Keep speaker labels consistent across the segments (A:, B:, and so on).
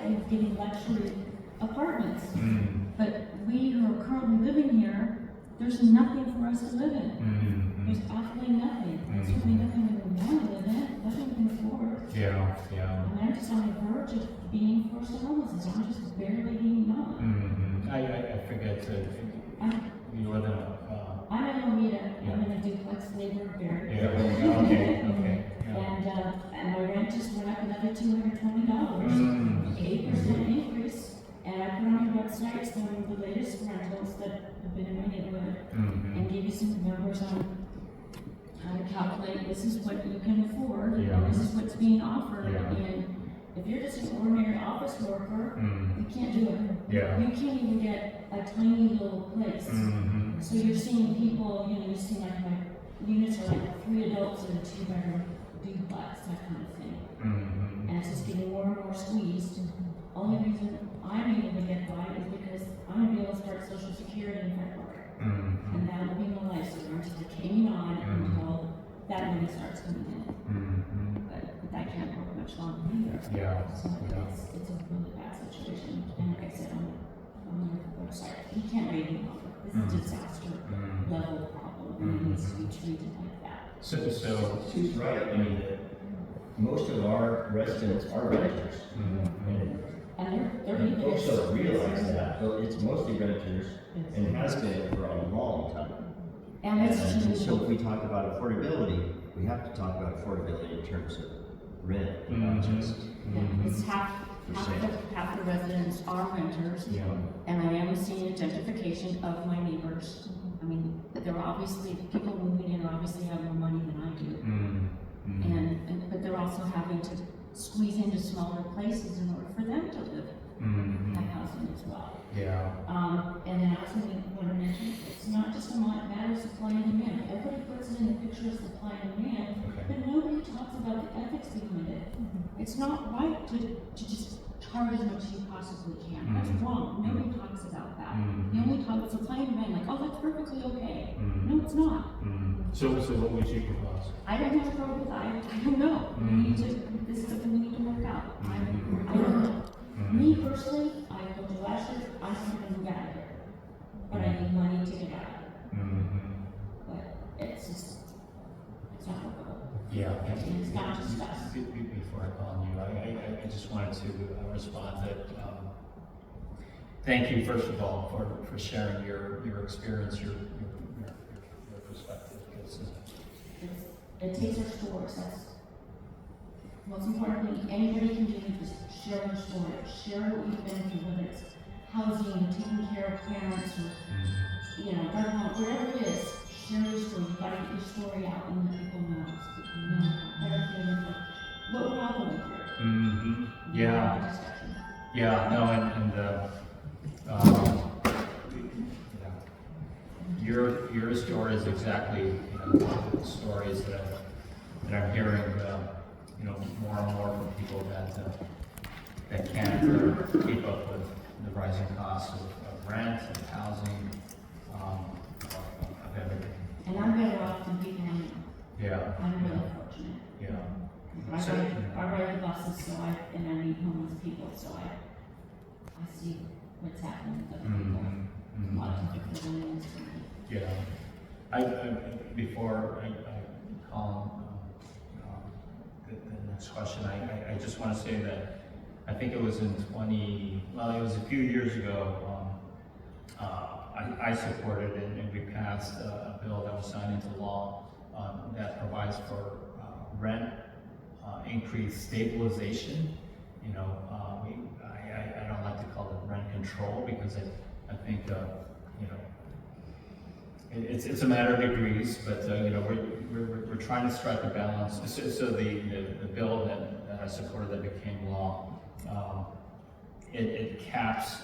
A: of getting luxury apartments. But we who are currently living here, there's nothing for us to live in. There's absolutely nothing. There's certainly nothing that we want to live in, nothing we can afford.
B: Yeah.
A: And I'm just on the verge of being forced to homelessness. I'm just barely hanging on.
B: I forget to, you live in a...
A: I'm in Lomita. I'm in a duplex neighborhood there.
B: Yeah, okay. Yeah.
A: And my rent just went up another $220. 8% increase. And I put on your website some of the latest rentals that have been in my neighborhood and give you some numbers on how to calculate this is what you can afford and this is what's being offered. And if you're just an ordinary office worker, you can't do it. You can't even get a tiny little place. So you're seeing people, you see like my units are like 3 adults and a 2-bedroom duplex, that kind of thing. And it's just getting more and more squeezed. Only reason I'm able to get by is because I'm going to be able to start Social Security in February. And that will be my life savings to hanging on until that money starts coming in. But that can't work much longer either. So it's a really bad situation. And like I said on your website, you can't wait any longer. This is a disaster level problem and it needs to be treated like that.
B: So
C: she's right. I mean, most of our residents are renters.
A: And they're
C: And folks don't realize that, but it's mostly renters and has been for a long time.
A: And
D: so if we talk about affordability, we have to talk about affordability in terms of rent, not just.
A: it's half the residents are renters, and I am seeing a gentrification of my neighbors. I mean, there are obviously people moving in obviously have more money than I do, but they're also having to squeeze into smaller places in order for them to live in housing as well. And then I also want to mention, it's not just a matter of supply and demand. Everybody puts it in the picture of supply and demand, but nobody talks about the ethics behind it. It's not right to just charge as much as you possibly can. That's wrong. Nobody talks about that. You only talk about supply and demand like, oh, that's perfectly okay. No, it's not.
B: So what would you propose?
A: I don't have a problem with that. I don't know. This is something we need to work out. I don't know. Me personally, I told you last year, I'm not going to move out of here. But I need money to get out of it. But it's just, it's not workable. And it's not just us.
B: Before I call on you, I just wanted to respond that thank you, first of all, for sharing your experience, your perspective.
A: It takes our stories. That's most important thing anybody can do is share your story, share what you've been through, whether it's housing, taking care of parents, or whatever it is, share your story. You gotta get your story out and let people know. How they're feeling, what we're all going through.
B: Your story is exactly the stories that I'm hearing more and more from people that can't keep up with the rising costs of rent, of housing, of everything.
A: And I'm better off than people I know. I'm really fortunate. I ride the buses, and I meet homeless people, so I see what's happening with other people. A lot of people are in this country.
B: Before I call the next question, I just want to say that I think it was it was a few years ago, I supported and we passed a bill that was signed into law that provides for rent increase stabilization. I don't like to call it rent control because I think it's a matter of degrees, but we're trying to strike a balance. So the bill that I supported that became law, it caps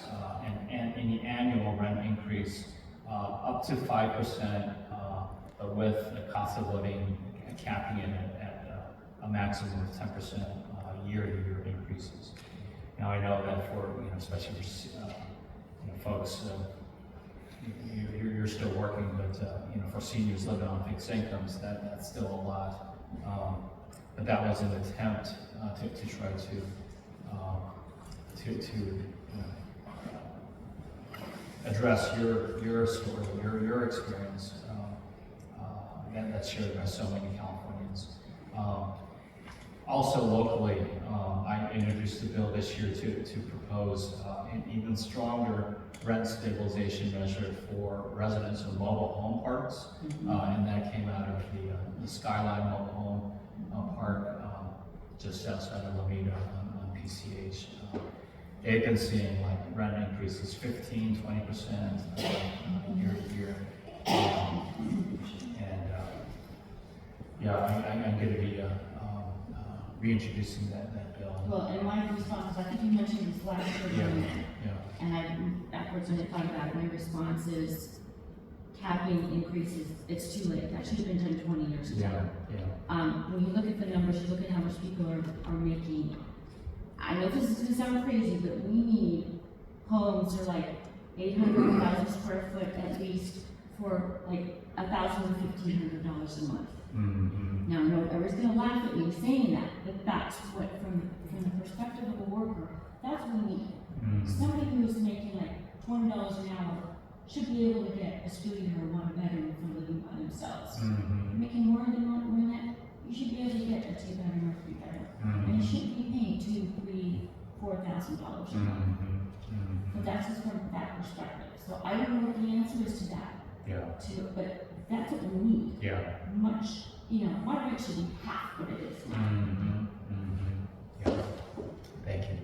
B: any annual rent increase up to 5%, but with a cost of living capping it at a maximum of 10% year-to-year increases. Now I know that for especially for folks. You're still working, but for seniors living on fixed incomes, that's still a lot. But that was an attempt to try to address your story, your experience, that's shared by so many Californians. Also locally, I introduced a bill this year to propose an even stronger rent stabilization measure for residents of mobile home parks, and that came out of the Skyline Mobile Home Park just outside of Lomita on PCH. They've been seeing like rent increases 15, 20% year to year. I'm going to be reintroducing that bill.
A: Well, and my response, I think you mentioned this last year, and I afterwards when I thought about it, my response is capping increases, it's too late. That should have been done 20 years ago. When you look at the numbers, you look at how much people are making. I know this is going to sound crazy, but we need homes that are like 800,000 square foot at least for like $1,000 to $1,500 a month. Now, no, everyone's going to laugh at me saying that, but that's what, from the perspective of a worker, that's what we need. Somebody who's making like $20 an hour should be able to get a studio or one bedroom for living by themselves. Making more than that, you should be able to get a 2-bedroom or 3-bedroom. And you shouldn't be paying $2,000, $3,000, $4,000 a month. But that's just from that perspective. So I don't know what the answer is to that. But that's what we need. Much, my rent should be half what it is now.
B: Thank you.